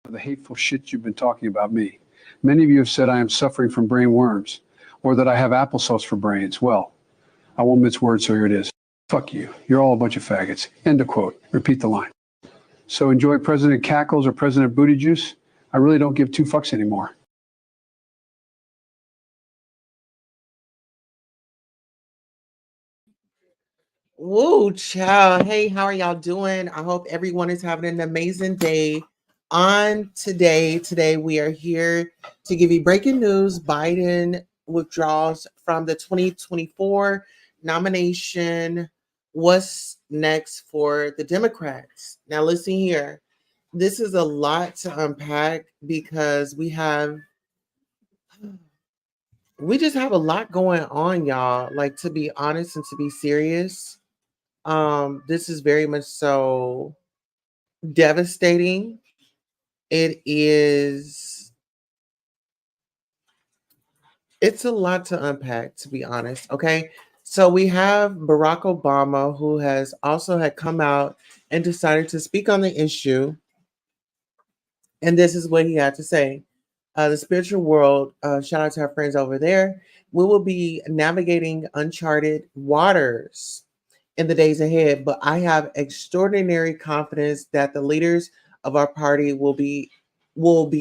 The hateful shit you've been talking about me. Many of you have said I am suffering from brain worms, or that I have applesauce for brains. Well, I won't mince words, so here it is. Fuck you. You're all a bunch of faggots. End of quote. Repeat the line. So enjoy President Cackles or President Booty Juice. I really don't give two fucks anymore. Woo, child. Hey, how are y'all doing? I hope everyone is having an amazing day. Today we are here to give you breaking news. Biden withdraws from the 2024 nomination. What's next for the Democrats? Now, listen here. This is a lot to unpack because we just have a lot going on, y'all. Like, to be honest and to be serious, this is very much so devastating. It's a lot to unpack, to be honest. Okay. So we have Barack Obama, who has also had come out and decided to speak on the issue. And this is what he had to say. The spiritual world, shout out to our friends over there. We will be navigating uncharted waters in the days ahead, but I have extraordinary confidence that the leaders of our party will be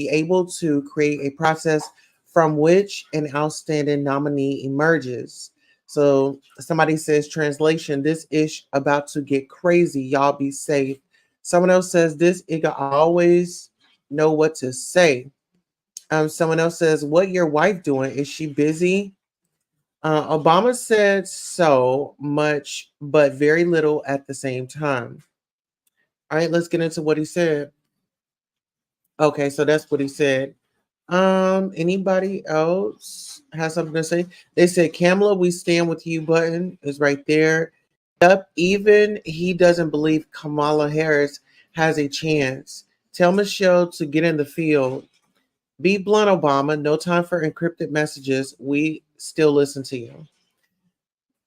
able to create a process from which an outstanding nominee emerges. So somebody says, translation, this ish about to get crazy. Y'all be safe. Someone else says, this nigga always know what to say. Someone else says, what your wife doing? Is she busy? Obama said so much, but very little at the same time. All right, let's get into what he said. Okay, so that's what he said. Anybody else has something to say? They said, Kamala, we stand with you button is right there. Yep, even he doesn't believe Kamala Harris has a chance. Tell Michelle to get in the field. Be blunt, Obama. No time for encrypted messages. We still listen to you.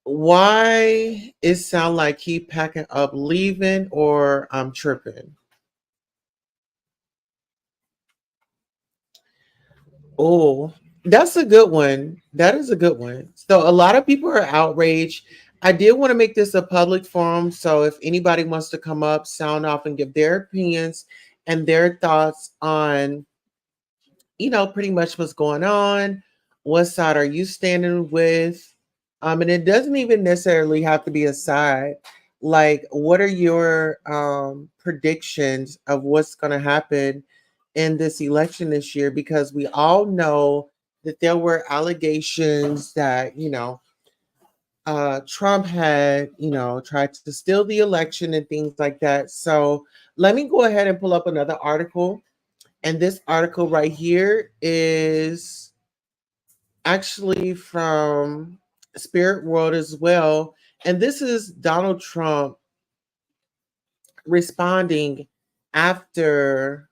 Why it sound like he packing up leaving, or I'm tripping? Oh, That's a good one. That is a good one. So a lot of people are outraged. I did want to make this a public forum. So if anybody wants to come up, sound off, and give their opinions and their thoughts on, pretty much what's going on, what side are you standing with? And it doesn't even necessarily have to be a side. Like, what are your predictions of what's going to happen in this election this year? Because we all know that there were allegations that, Trump had, tried to steal the election and things like that. So let me go ahead and pull up another article. And this article right here is actually from Spirit World as well. And this is Donald Trump responding after,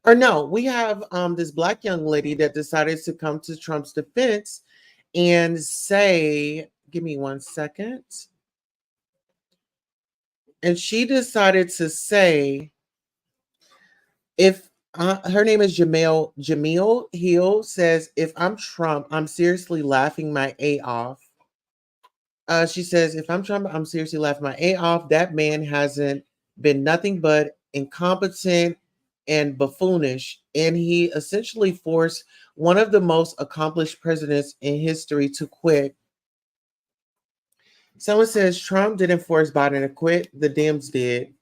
or no, we have this Black young lady that decided to come to Trump's defense and say, give me 1 second. And she decided to say, if her name is Jamil Hill, says, if I'm Trump, I'm seriously laughing my A off. She says, if I'm Trump, I'm seriously laughing my A off. That man hasn't been nothing but incompetent and buffoonish. And he essentially forced one of the most accomplished presidents in history to quit. Someone says Trump didn't force Biden to quit, the Dems did.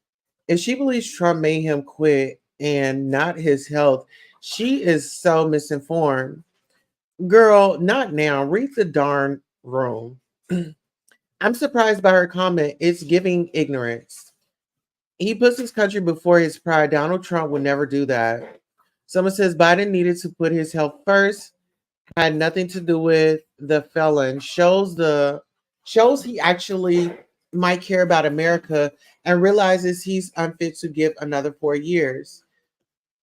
If she believes Trump made him quit and not his health, she is so misinformed. Girl, not now. Read the darn room. I'm surprised by her comment. It's giving ignorance. He puts his country before his pride. Donald Trump would never do that. Someone says Biden needed to put his health first. Had nothing to do with the felon. Shows he actually might care about America and realizes he's unfit to give another 4 years.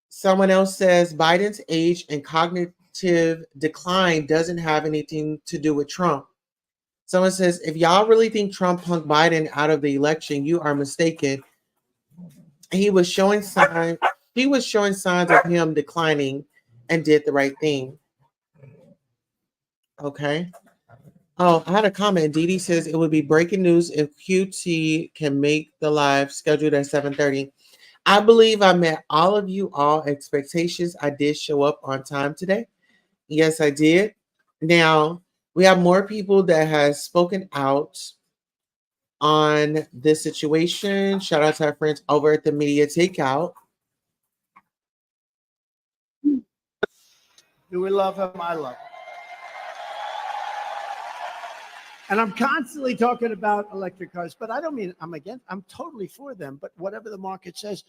Someone else says Biden's age and cognitive decline doesn't have anything to do with Trump. Someone says, if y'all really think Trump punked Biden out of the election, you are mistaken. He was showing signs of him declining and did the right thing. Okay. Oh, I had a comment. Dee Dee says it would be breaking news if QT can make the live scheduled at 7:30. I believe I met all of you all expectations. I did show up on time today. Yes, I did. Now, we have more people that has spoken out on this situation. Shout out to our friends over at the Media Takeout. Do we love him? I love him. And I'm constantly talking about electric cars, but I don't mean I'm totally for them, but whatever the market says,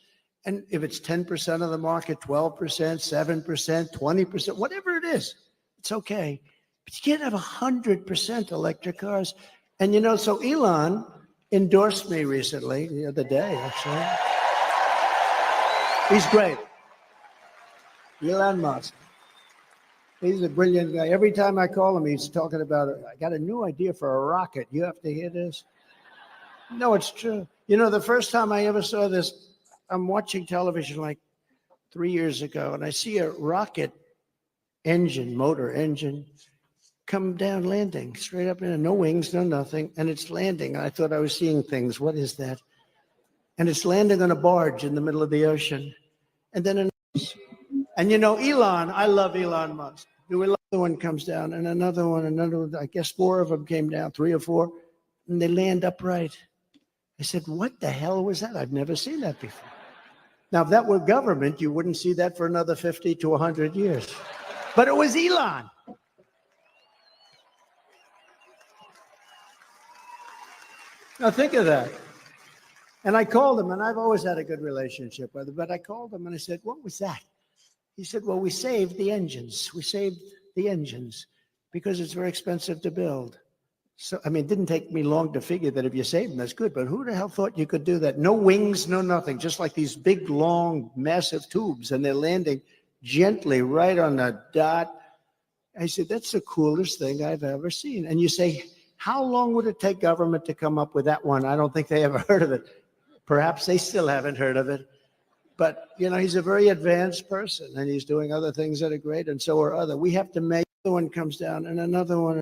and if it's 10% of the market, 12%, 7%, 20%, whatever it is, it's okay. But you can't have 100% electric cars. And so Elon endorsed me recently, the other day, actually. He's great. Elon Musk. He's a brilliant guy. Every time I call him, he's talking about, I got a new idea for a rocket. You have to hear this? No, it's true. The first time I ever saw this, I'm watching television like 3 years ago, and I see a rocket motor engine, come down landing, straight up in, no wings, no nothing, and it's landing. I thought I was seeing things. What is that? And it's landing on a barge in the middle of the ocean. And then Elon, I love Elon Musk. Another one comes down, and another one, I guess 4 of them came down, 3 or 4, and they land upright. I said, what the hell was that? I've never seen that before. Now, if that were government, you wouldn't see that for another 50 to 100 years. But it was Elon. Now, think of that. And I called him, and I've always had a good relationship with him, but I called him, and I said, what was that? He said, well, we saved the engines. We saved the engines because it's very expensive to build. So, it didn't take me long to figure that if you save them, that's good. But who the hell thought you could do that? No wings, no nothing, just like these big, long, massive tubes, and they're landing gently right on the dot. I said, that's the coolest thing I've ever seen. And you say, how long would it take government to come up with that one? I don't think they ever heard of it. Perhaps they still haven't heard of it. But, you know, he's a very advanced person and he's doing other things that are great. And so are other. We have to make, another one comes down and another one.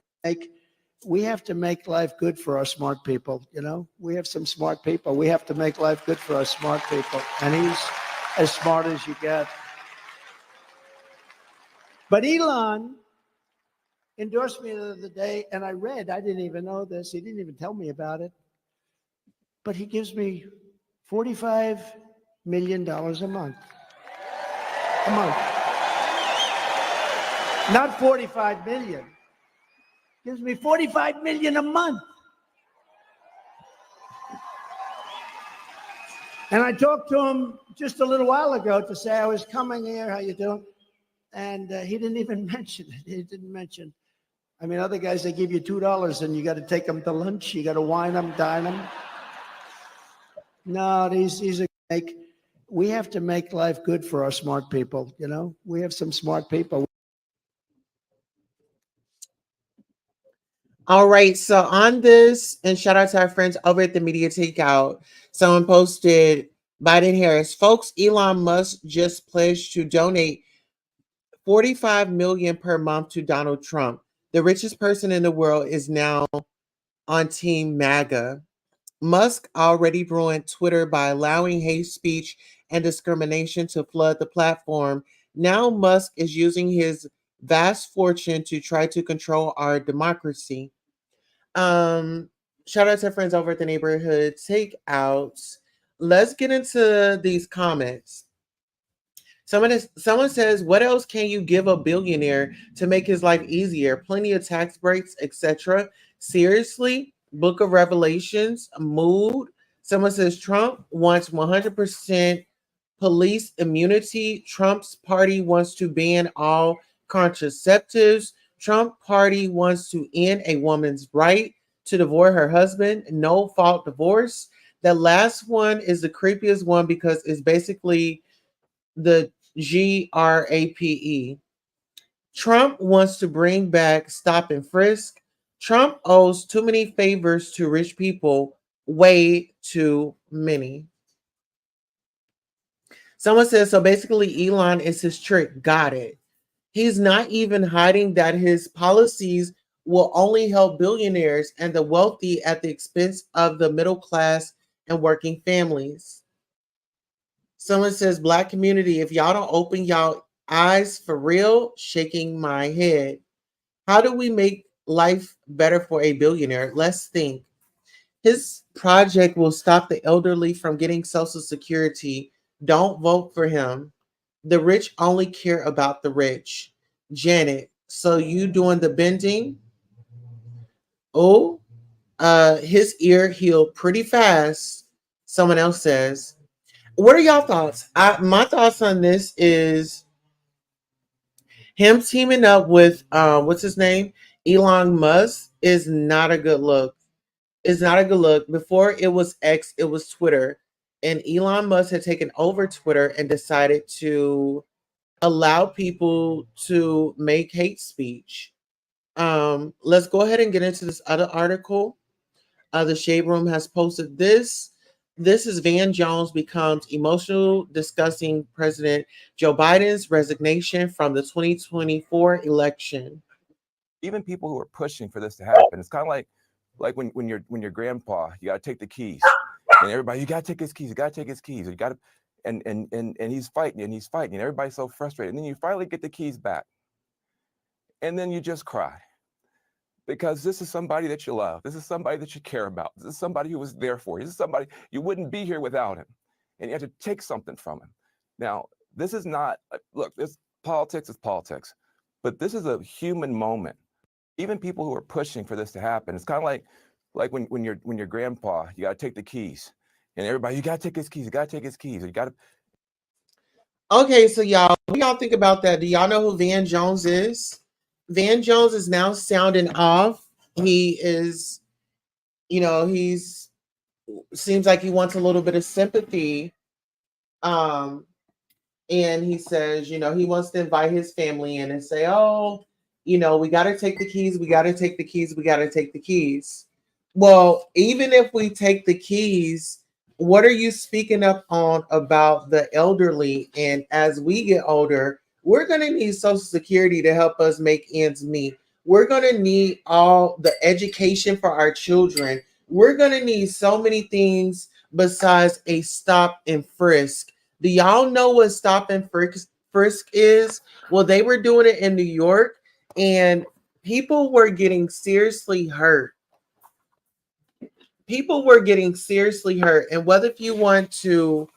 We have to make life good for our smart people. You know, we have some smart people. We have to make life good for our smart people. And he's as smart as you get. But Elon endorsed me the other day, and I didn't even know this. He didn't even tell me about it. But he gives me $45 million a month. A month. Not 45 million. Gives me 45 million a month. And I talked to him just a little while ago to say I was coming here, how you doing? And he didn't even mention it. He didn't mention. I mean, other guys, they give you $2 and you got to take them to lunch. You got to wine them, dine them. No, he's a make. We have to make life good for our smart people. You know, we have some smart people. All right. So on this, and shout out to our friends over at the Media Takeout, someone posted Biden Harris. Folks, Elon Musk just pledged to donate $45 million per month to Donald Trump. The richest person in the world is now on Team MAGA. Musk already ruined Twitter by allowing hate speech and discrimination to flood the platform. Now Musk is using his vast fortune to try to control our democracy. Shout out to friends over at the Neighborhood Takeouts. Let's get into these comments. Someone says, what else can you give a billionaire to make his life easier? Plenty of tax breaks, etc. Seriously? Book of Revelations, mood. Someone says Trump wants 100% police immunity. Trump's party wants to ban all contraceptives. Trump party wants to end a woman's right to divorce her husband. No fault divorce. The last one is the creepiest one because it's basically the GRAPE. Trump wants to bring back stop and frisk. Trump owes too many favors to rich people, way too many. Someone says, so basically Elon is his trick. Got it. He's not even hiding that his policies will only help billionaires and the wealthy at the expense of the middle class and working families. Someone says, Black community, if y'all don't open y'all eyes for real, shaking my head. How do we make life better for a billionaire? Let's think. His project will stop the elderly from getting Social Security. Don't vote for him. The rich only care about the rich. Janet, so you doing the bending? Oh, his ear healed pretty fast. Someone else says. What are y'all thoughts? My thoughts on this is him teaming up with what's his name? Elon Musk is not a good look. It's not a good look. Before it was X, it was Twitter. And Elon Musk had taken over Twitter and decided to allow people to make hate speech. Let's go ahead and get into this other article. The Shade Room has posted this. This is Van Jones becomes emotional discussing President Joe Biden's resignation from the 2024 election. Even people who are pushing for this to happen, it's kind of like when your grandpa, you got to take the keys, and everybody, you got to take his keys, you got to take his keys, you got to, and he's fighting and everybody's so frustrated, and then you finally get the keys back, and then you just cry. Because this is somebody that you love. This is somebody that you care about. This is somebody who was there for you. This is somebody you wouldn't be here without him. And you have to take something from him. Now, this is not, look, this politics is politics, but this is a human moment. Even people who are pushing for this to happen, it's kind of like when your grandpa, you got to take the keys, and everybody, you got to take his keys, you got to take his keys, you got to. Okay, so y'all, what do y'all think about that? Do y'all know who Van Jones is? Van Jones is now sounding off. He is, he's seems like he wants a little bit of sympathy. And he says, he wants to invite his family in and say, oh, we got to take the keys. We got to take the keys. We got to take the keys. Well, even if we take the keys, what are you speaking up on about the elderly? And as we get older, we're going to need Social Security to help us make ends meet. We're going to need all the education for our children. We're going to need so many things besides a stop and frisk. Do y'all know what stop and frisk is? Well, they were doing it in New York, and people were getting seriously hurt. People were getting seriously hurt. And whether if you want to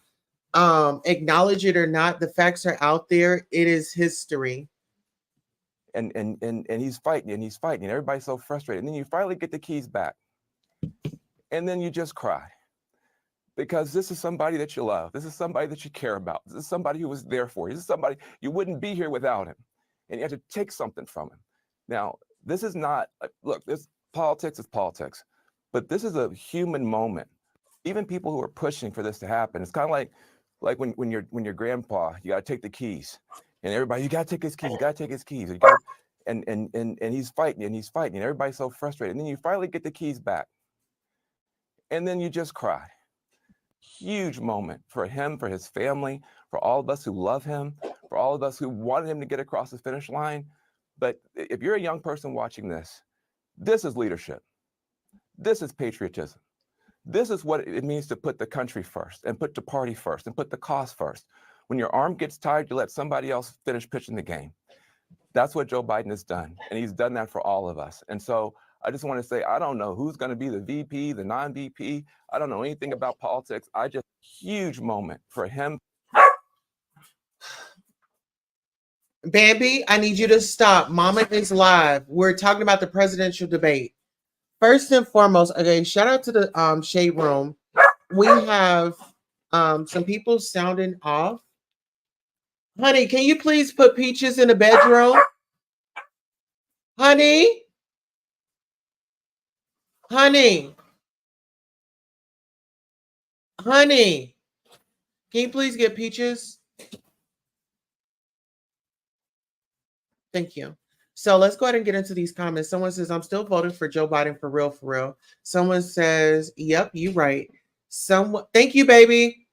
acknowledge it or not, the facts are out there. It is history. And he's fighting and he's fighting, and everybody's so frustrated. And then you finally get the keys back, and then you just cry, because this is somebody that you love. This is somebody that you care about. This is somebody who was there for you. This is somebody you wouldn't be here without him, and you have to take something from him. Now, this is not, look, this politics is politics, but this is a human moment. Even people who are pushing for this to happen, it's kind of like when your grandpa, you got to take the keys, and everybody, you got to take his keys, you got to take his keys, you gotta, and he's fighting and he's fighting, and everybody's so frustrated. And then you finally get the keys back, and then you just cry. Huge moment for him, for his family, for all of us who love him, for all of us who wanted him to get across the finish line. But if you're a young person watching this, this is leadership. This is patriotism. This is what it means to put the country first, and put the party first, and put the cause first. When your arm gets tired, you let somebody else finish pitching the game. That's what Joe Biden has done, and he's done that for all of us. And so I just want to say, I don't know who's going to be the VP, the non-VP. I don't know anything about politics. Huge moment for him. Bambi, I need you to stop. Mama is live. We're talking about the presidential debate. First and foremost, okay, shout out to the Shade Room. We have some people sounding off. Honey, can you please put Peaches in the bedroom? Honey? Honey? Honey? Can you please get Peaches? Thank you. So let's go ahead and get into these comments. Someone says, I'm still voting for Joe Biden for real, for real. Someone says, yep, you right. Thank you, baby.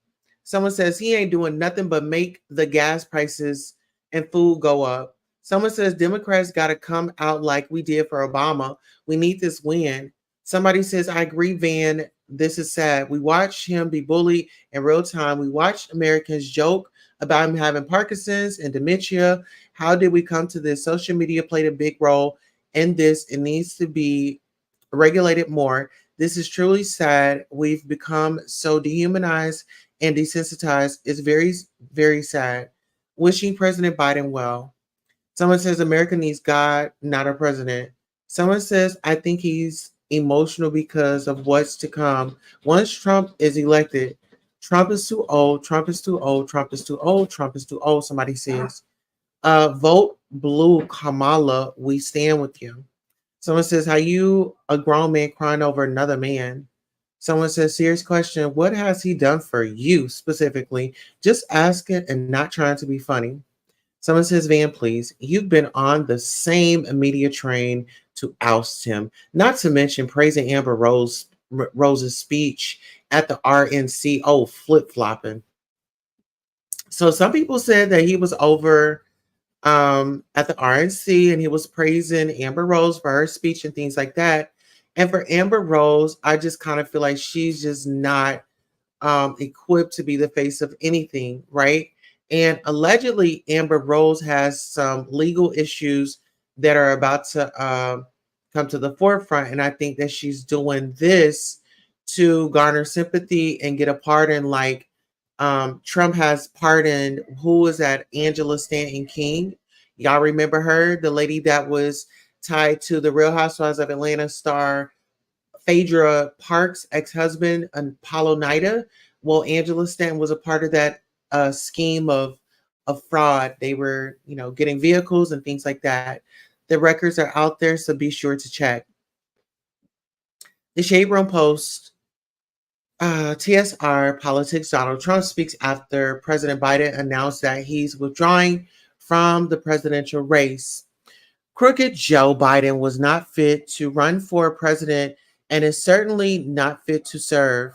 Someone says he ain't doing nothing but make the gas prices and food go up. Someone says Democrats got to come out like we did for Obama. We need this win. Somebody says, I agree, Van. This is sad. We watch him be bullied in real time. We watch Americans joke about him having Parkinson's and dementia. How did we come to this? Social media played a big role in this. It needs to be regulated more. This is truly sad. We've become so dehumanized and desensitized. It's very, very sad. Wishing President Biden well. Someone says America needs God, not a president. Someone says, I think he's emotional because of what's to come. Once Trump is elected, Trump is too old. Trump is too old. Trump is too old. Trump is too old. Somebody says, vote blue, Kamala. We stand with you. Someone says, how you a grown man crying over another man? Someone says, serious question. What has he done for you specifically? Just asking and not trying to be funny. Someone says, Van, please. You've been on the same media train to oust him. Not to mention praising Amber Rose's speech at the RNC. Oh, flip-flopping. So some people said that he was over at the RNC and he was praising Amber Rose for her speech and things like that. And for Amber Rose, I just kind of feel like she's just not equipped to be the face of anything, right? And allegedly, Amber Rose has some legal issues that are about to come to the forefront. And I think that she's doing this to garner sympathy and get a pardon, like Trump has pardoned, who was that, Angela Stanton King? Y'all remember her, the lady that was tied to the Real Housewives of Atlanta star Phaedra Parks' ex-husband, Apollo Nida. Well, Angela Stanton was a part of that scheme of fraud. They were, getting vehicles and things like that. The records are out there, so be sure to check. The Shade Room Post, TSR Politics, Donald Trump speaks after President Biden announced that he's withdrawing from the presidential race. Crooked Joe Biden was not fit to run for president and is certainly not fit to serve.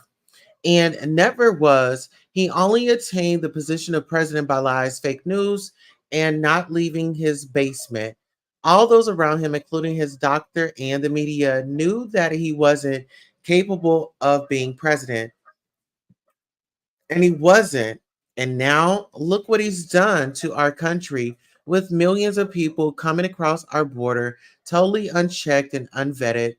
and never was. He only attained the position of president by lies, fake news, and not leaving his basement. All those around him, including his doctor and the media, knew that he wasn't capable of being president. And he wasn't. And now look what he's done to our country with millions of people coming across our border totally unchecked and unvetted,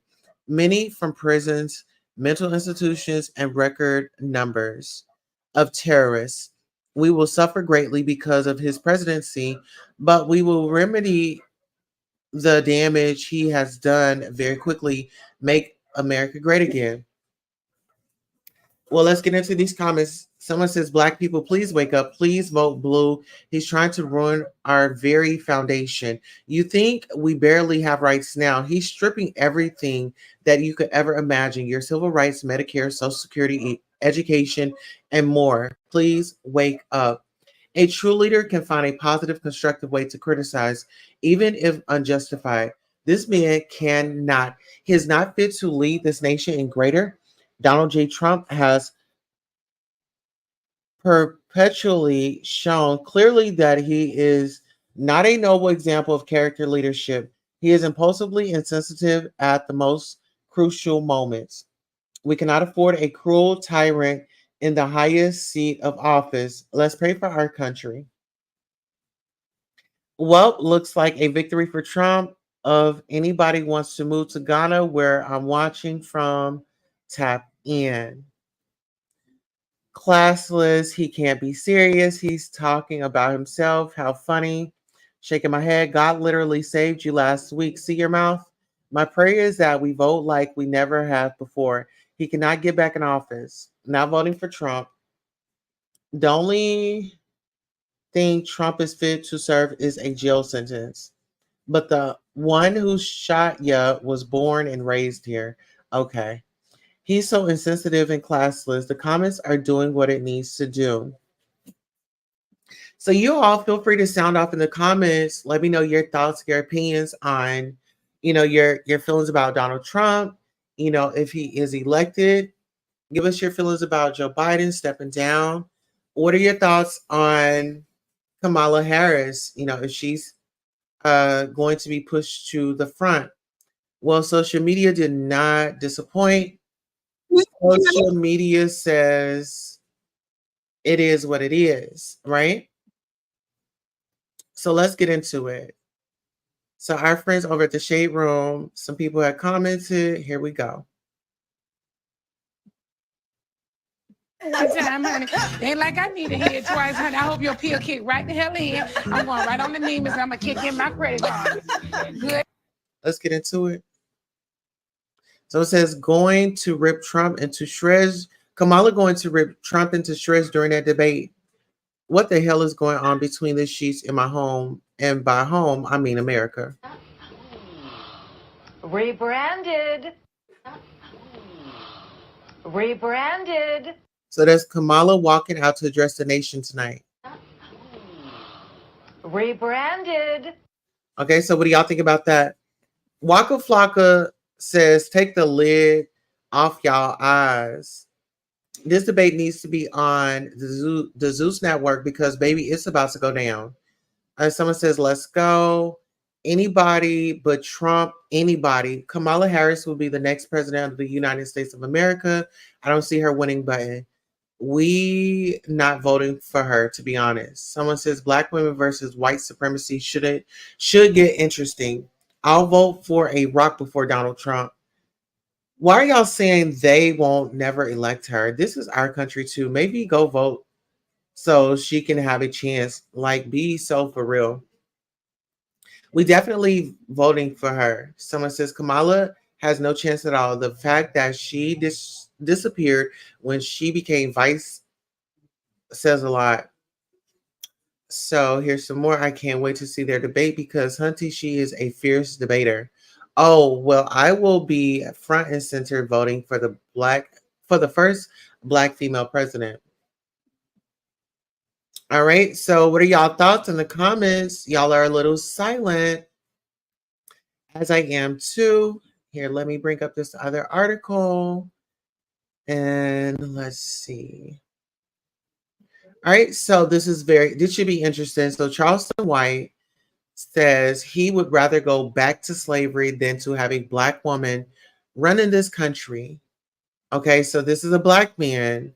many from prisons, mental institutions, and record numbers of terrorists. We will suffer greatly because of his presidency, but we will remedy the damage he has done very quickly, make America great again. Well, let's get into these comments. Someone says, Black people, please wake up. Please vote blue. He's trying to ruin our very foundation. You think we barely have rights now? He's stripping everything that you could ever imagine, your civil rights, Medicare, Social Security, education, and more. Please wake up. A true leader can find a positive, constructive way to criticize, even if unjustified. This man cannot. He is not fit to lead this nation in greater. Donald J. Trump has perpetually shown clearly that he is not a noble example of character leadership. He is impulsively insensitive at the most crucial moments. We cannot afford a cruel tyrant in the highest seat of office. Let's pray for our country. Well, looks like a victory for Trump. If anybody wants to move to Ghana, where I'm watching from, tap in. Classless, he can't be serious. He's talking about himself. How funny. Shaking my head. God literally saved you last week. See your mouth? My prayer is that we vote like we never have before. He cannot get back in office. Not voting for Trump. The only thing Trump is fit to serve is a jail sentence. But the one who shot ya was born and raised here. Okay. He's so insensitive and classless. The comments are doing what it needs to do. So you all feel free to sound off in the comments. Let me know your thoughts, your opinions on, your feelings about Donald Trump. If he is elected, give us your feelings about Joe Biden stepping down. What are your thoughts on Kamala Harris? If she's going to be pushed to the front. Well, social media did not disappoint. Social media says it is what it is, right? So let's get into it. So our friends over at the Shade Room, some people have commented. Here we go. One time, honey. Ain't like I need to hear it twice, honey. I hope your pill kick right the hell in. I'm going right on the Nemus. I'm going to kick in my credit card. Good. Let's get into it. So it says going to rip Trump into shreds. Kamala going to rip Trump into shreds during that debate. What the hell is going on between the sheets in my home? And by home, I mean America. Rebranded. Rebranded. So there's Kamala walking out to address the nation tonight. Rebranded. Okay, so what do y'all think about that? Waka Flocka says, take the lid off y'all eyes. This debate needs to be on the Zeus network because, baby, it's about to go down. Someone says, let's go. Anybody but Trump, anybody. Kamala Harris will be the next president of the United States of America. I don't see her winning button. We not voting for her, to be honest. Someone says Black women versus white supremacy should get interesting. I'll vote for a rock before Donald Trump. Why are y'all saying they won't never elect her? This is our country too. Maybe go vote so she can have a chance. Like, be so for real. We definitely voting for her. Someone says Kamala has no chance at all. The fact that she disappeared when she became vice says a lot. So here's some more. I can't wait to see their debate because Hunty, she is a fierce debater. Oh, well, I will be front and center voting for the first Black female president. All right. So what are y'all thoughts in the comments? Y'all are a little silent, as I am too. Here, let me bring up this other article. And let's see. All right, so this should be interesting. So Charleston White says he would rather go back to slavery than to have a black woman running this country. Okay, so this is a black man,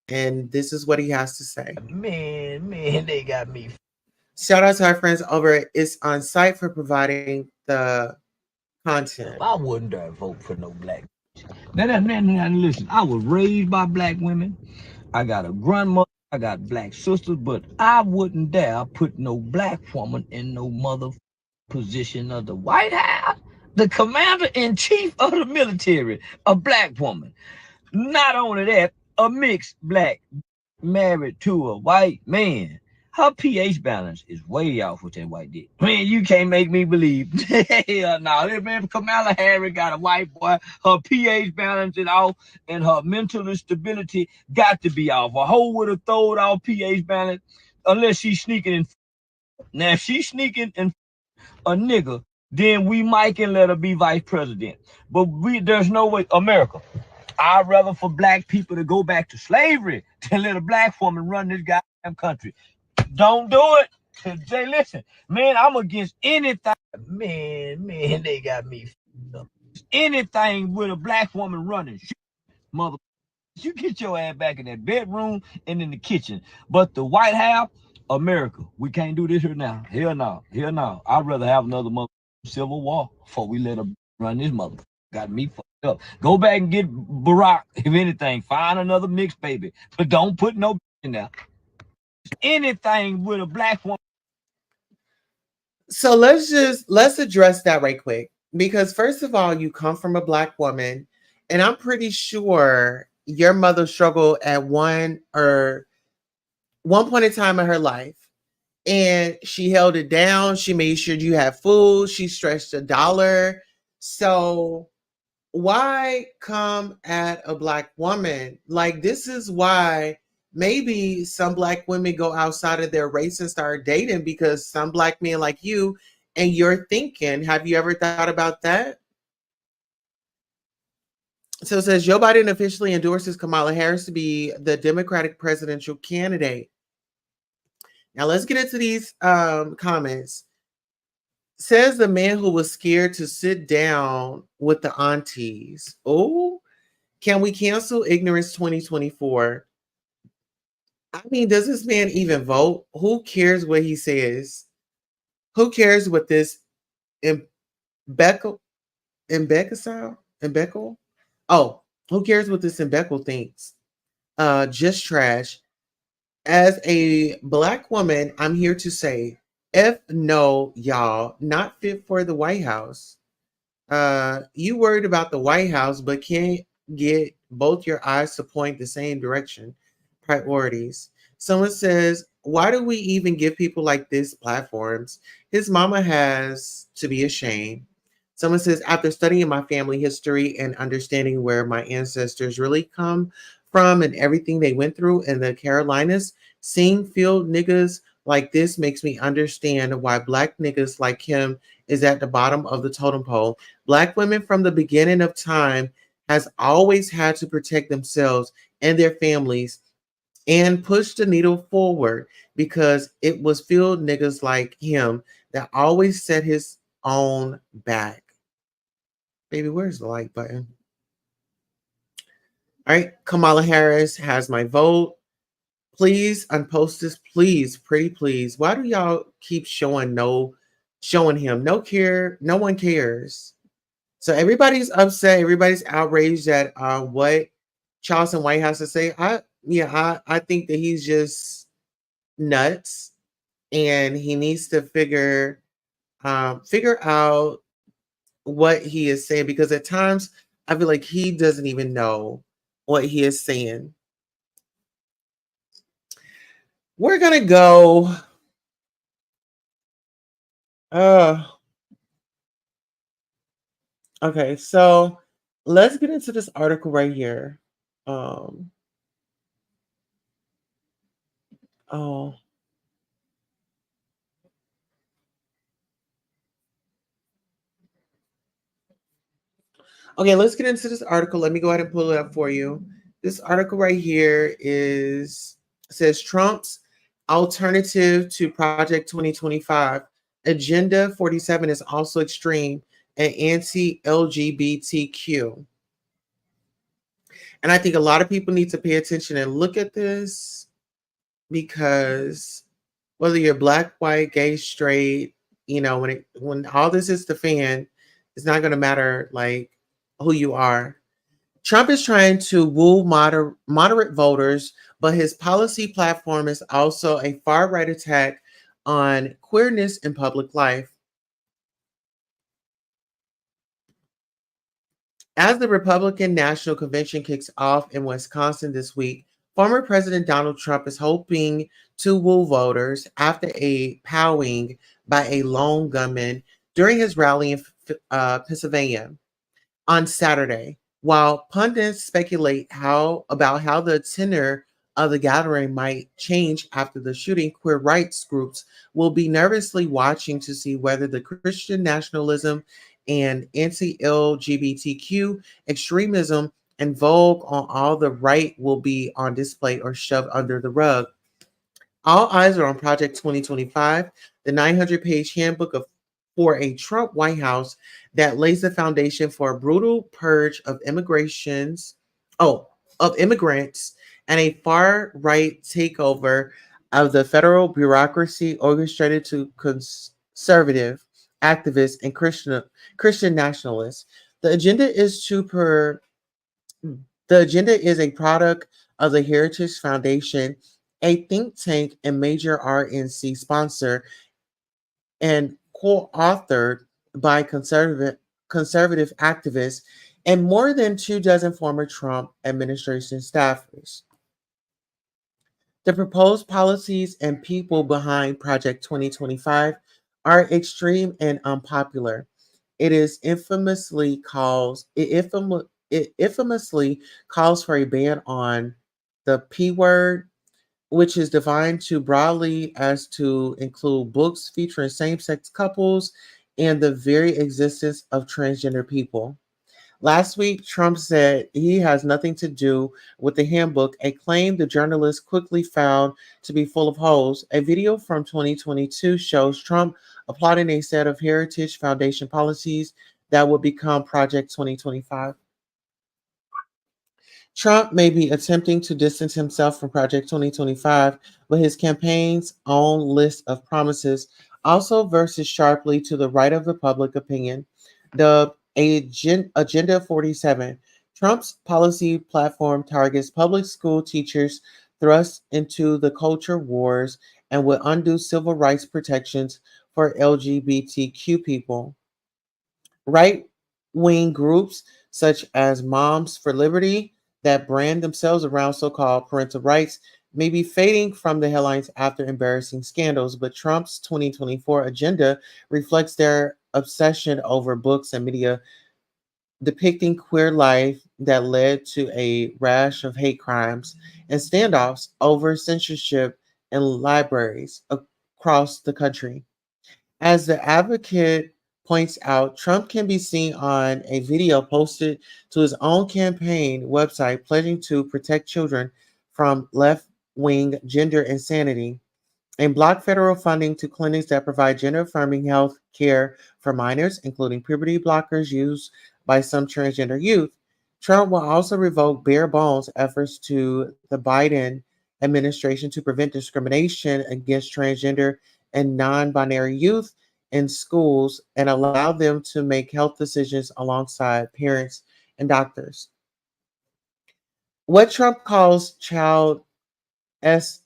and this is what he has to say. Man, they got me. Shout out to our friends over at It's On Site for providing the content. I wouldn't dare vote for no black. Now, listen, I was raised by black women. I got a grandmother, I got black sisters, but I wouldn't dare put no black woman in no mother position of the White House. The commander-in-chief of the military, a black woman. Not only that, a mixed black married to a white man. Her pH balance is way off with that white dick. Man, you can't make me believe. Hell no. This man, Kamala Harris got a white boy. Her pH balance is off, and her mental stability got to be off. A hoe would have thrown off pH balance unless she's sneaking in. Now, if she's sneaking in a nigga, then we might can let her be vice president. But there's no way. America, I'd rather for black people to go back to slavery than let a black woman run this goddamn country. Don't do it. Jay, listen, man, I'm against anything. Man, they got me up. Anything with a black woman running. Mother, you get your ass back in that bedroom and in the kitchen. But the White House, America, we can't do this here now. Hell no. Hell no. I'd rather have another mother civil war before we let her run this mother. Got me fucked up. Go back and get Barack, if anything. Find another mixed baby. But don't put no in there. Anything with a black woman. So let's address that right quick. Because first of all, you come from a black woman, and I'm pretty sure your mother struggled at one point in time in her life. And she held it down. She made sure you had food. She stretched $1. So why come at a black woman? Like, this is why maybe some black women go outside of their race and start dating, because some black men like you and you're thinking, have you ever thought about that? So it says Joe Biden officially endorses Kamala Harris to be the Democratic presidential candidate. Now let's get into these comments. Says the man who was scared to sit down with the aunties. Oh, can we cancel ignorance 2024? I mean, does this man even vote? Who cares what he says? Who cares what this Imbeckle? Oh, who cares what this Imbeckle thinks? Just trash. As a black woman, I'm here to say, F no, y'all, not fit for the White House. You worried about the White House, but can't get both your eyes to point the same direction. Priorities. Someone says, why do we even give people like this platforms? His mama has to be ashamed. Someone says, after studying my family history and understanding where my ancestors really come from and everything they went through in the Carolinas, seeing field niggas like this makes me understand why black niggas like him is at the bottom of the totem pole. Black women from the beginning of time has always had to protect themselves and their families and push the needle forward, because it was field niggas like him that always set his own back. Baby, where's the like button? All right, Kamala Harris has my vote. Please unpost this, please, pretty please. Why do y'all keep showing him no care? No one cares. So everybody's upset. Everybody's outraged at what Charleston White has to say. I think that he's just nuts, and he needs to figure out what he is saying, because at times I feel like he doesn't even know what he is saying. We're gonna go. Okay, so let's get into this article right here. Oh, Okay, let's get into this article. Let me go ahead and pull it up for you. This article right here says Trump's alternative to Project 2025. Agenda 47 is also extreme and anti-LGBTQ. And I think a lot of people need to pay attention and look at this because whether you're black, white, gay, straight, when all this is the fan, it's not going to matter like who you are. Trump is trying to woo moderate voters, but his policy platform is also a far right attack on queerness in public life. As the Republican National Convention kicks off in Wisconsin this week, former President Donald Trump is hoping to woo voters after a powing by a lone gunman during his rally in Pennsylvania on Saturday. While pundits speculate about how the tenor of the gathering might change after the shooting, queer rights groups will be nervously watching to see whether the Christian nationalism and anti-LGBTQ extremism in vogue on all the right will be on display or shoved under the rug. All eyes are on Project 2025, the 900-page handbook for a Trump White House that lays the foundation for a brutal purge of immigrants and a far-right takeover of the federal bureaucracy orchestrated to conservative activists and Christian nationalists. The agenda is a product of the Heritage Foundation, a think tank and major RNC sponsor, and co-authored by conservative activists and more than 24 former Trump administration staffers. The proposed policies and people behind Project 2025 are extreme and unpopular. It infamously calls for a ban on the P word, which is defined too broadly as to include books featuring same-sex couples and the very existence of transgender people. Last week, Trump said he has nothing to do with the handbook, a claim the journalist quickly found to be full of holes. A video from 2022 shows Trump applauding a set of Heritage Foundation policies that would become Project 2025. Trump may be attempting to distance himself from Project 2025, but his campaign's own list of promises also verses sharply to the right of the public opinion. The Agenda 47, Trump's policy platform targets public school teachers thrust into the culture wars and would undo civil rights protections for LGBTQ people. Right-wing groups such as Moms for Liberty that brand themselves around so-called parental rights may be fading from the headlines after embarrassing scandals, but Trump's 2024 agenda reflects their obsession over books and media depicting queer life that led to a rash of hate crimes and standoffs over censorship in libraries across the country. As the advocate points out, Trump can be seen on a video posted to his own campaign website pledging to protect children from left-wing gender insanity and block federal funding to clinics that provide gender-affirming health care for minors, including puberty blockers used by some transgender youth. Trump will also revoke bare bones efforts to the Biden administration to prevent discrimination against transgender and non-binary youth in schools and allow them to make health decisions alongside parents and doctors. What Trump calls child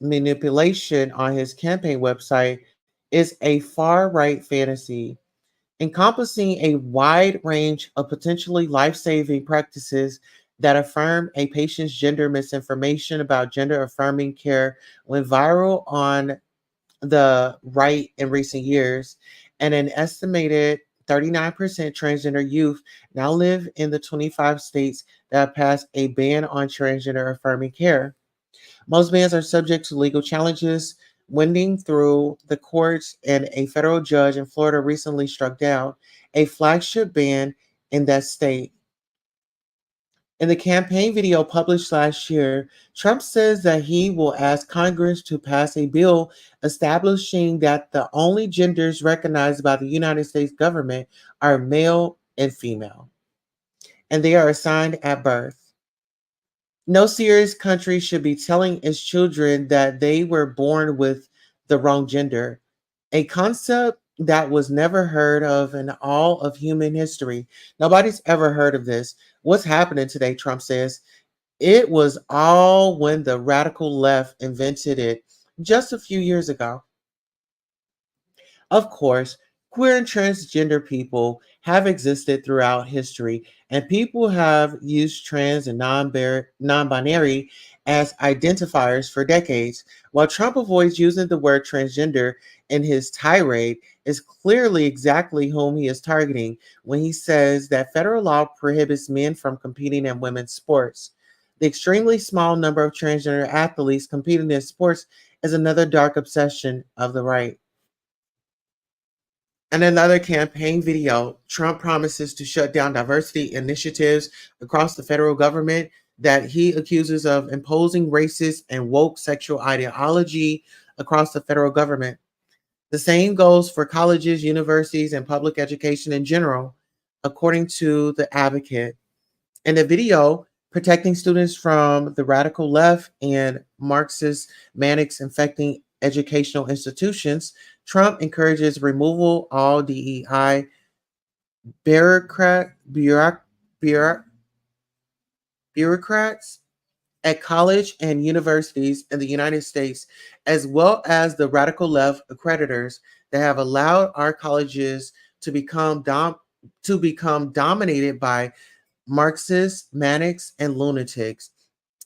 manipulation on his campaign website is a far-right fantasy encompassing a wide range of potentially life-saving practices that affirm a patient's gender. Misinformation about gender-affirming care went viral on the right in recent years, and an estimated 39% transgender youth now live in the 25 states that have passed a ban on transgender-affirming care. Most bans are subject to legal challenges, winding through the courts, and a federal judge in Florida recently struck down a flagship ban in that state. In the campaign video published last year, Trump says that he will ask Congress to pass a bill establishing that the only genders recognized by the United States government are male and female, and they are assigned at birth. No serious country should be telling its children that they were born with the wrong gender, a concept that was never heard of in all of human history. Nobody's ever heard of this. What's happening today, Trump says? It was all when the radical left invented it just a few years ago. Of course, queer and transgender people have existed throughout history, and people have used trans and non binary as identifiers for decades. While Trump avoids using the word transgender in his tirade, is clearly exactly whom he is targeting when he says that federal law prohibits men from competing in women's sports. The extremely small number of transgender athletes competing in sports is another dark obsession of the right. In another campaign video, Trump promises to shut down diversity initiatives across the federal government that he accuses of imposing racist and woke sexual ideology across the federal government. The same goes for colleges, universities, and public education in general, according to the advocate. In the video, protecting students from the radical left and Marxist manics infecting educational institutions, Trump encourages removal all DEI bureaucrats at college and universities in the United States, as well as the radical left accreditors that have allowed our colleges to become dominated by Marxists, manics, and lunatics.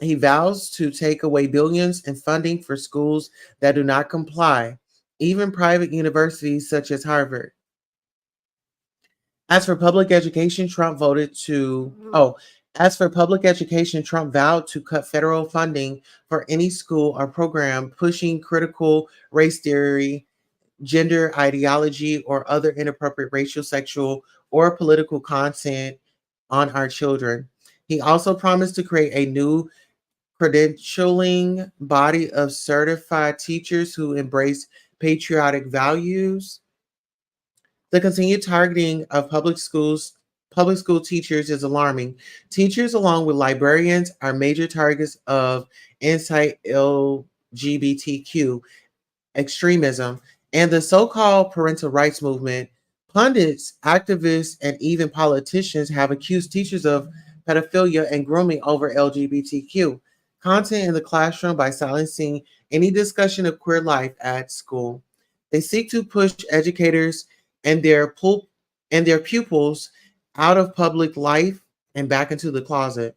He vows to take away billions in funding for schools that do not comply, even private universities such as Harvard. As for public education, Trump vowed to cut federal funding for any school or program pushing critical race theory, gender ideology, or other inappropriate racial, sexual, or political content on our children. He also promised to create a new credentialing body of certified teachers who embrace patriotic values. The continued targeting of public school teachers is alarming. Teachers, along with librarians, are major targets of anti-LGBTQ extremism and the so-called parental rights movement. Pundits, activists, and even politicians have accused teachers of pedophilia and grooming over LGBTQ content in the classroom by silencing any discussion of queer life at school. They seek to push educators and their pupils out of public life and back into the closet.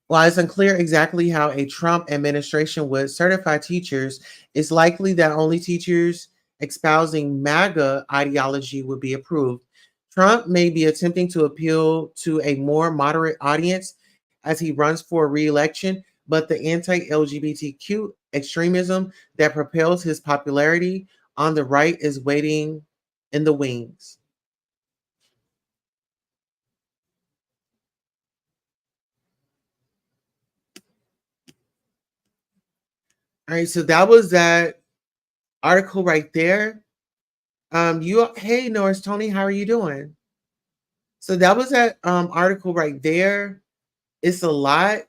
While it's unclear exactly how a Trump administration would certify teachers, it's likely that only teachers espousing MAGA ideology would be approved. Trump may be attempting to appeal to a more moderate audience as he runs for re-election, but the anti-LGBTQ extremism that propels his popularity on the right is waiting in the wings. All right, so that was that article right there. Hey Norris Tony, how are you doing? So that was that article right there. It's a lot.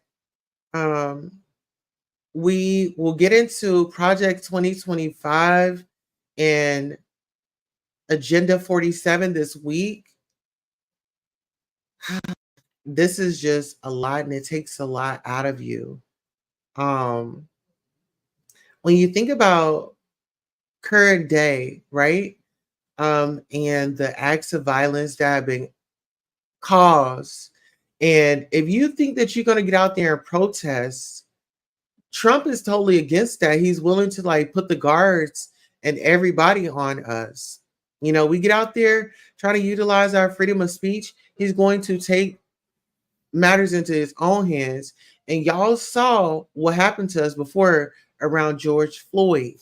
We will get into Project 2025 and Agenda 47 this week. This is just a lot, and it takes a lot out of you. When you think about current day, right? And the acts of violence that have been caused. And if you think that you're going to get out there and protest, Trump is totally against that. He's willing to put the guards and everybody on us. You know, we get out there trying to utilize our freedom of speech. He's going to take matters into his own hands. And y'all saw what happened to us before around George Floyd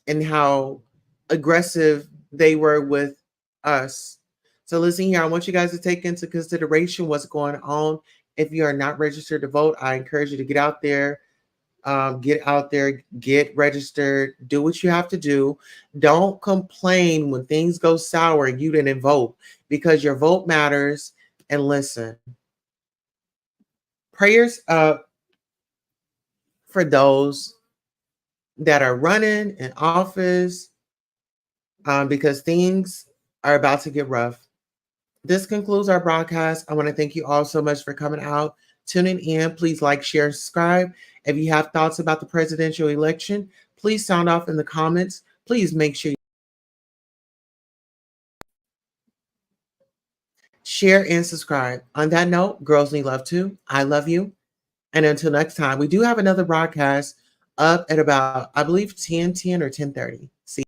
and how aggressive they were with us. So listen here, I want you guys to take into consideration what's going on. If you are not registered to vote, I encourage you to get out there, get registered, do what you have to do. Don't complain when things go sour and you didn't vote, because your vote matters. And listen, prayers up for those that are running in office, because things are about to get rough. This concludes our broadcast. I want to thank you all so much for coming out, tuning in. Please like, share, and subscribe. If you have thoughts about the presidential election, please sound off in the comments. Please make sure you share and subscribe. On that note, girls need love too. I love you. And until next time, we do have another broadcast up at about, I believe, 10:10 or 10:30. See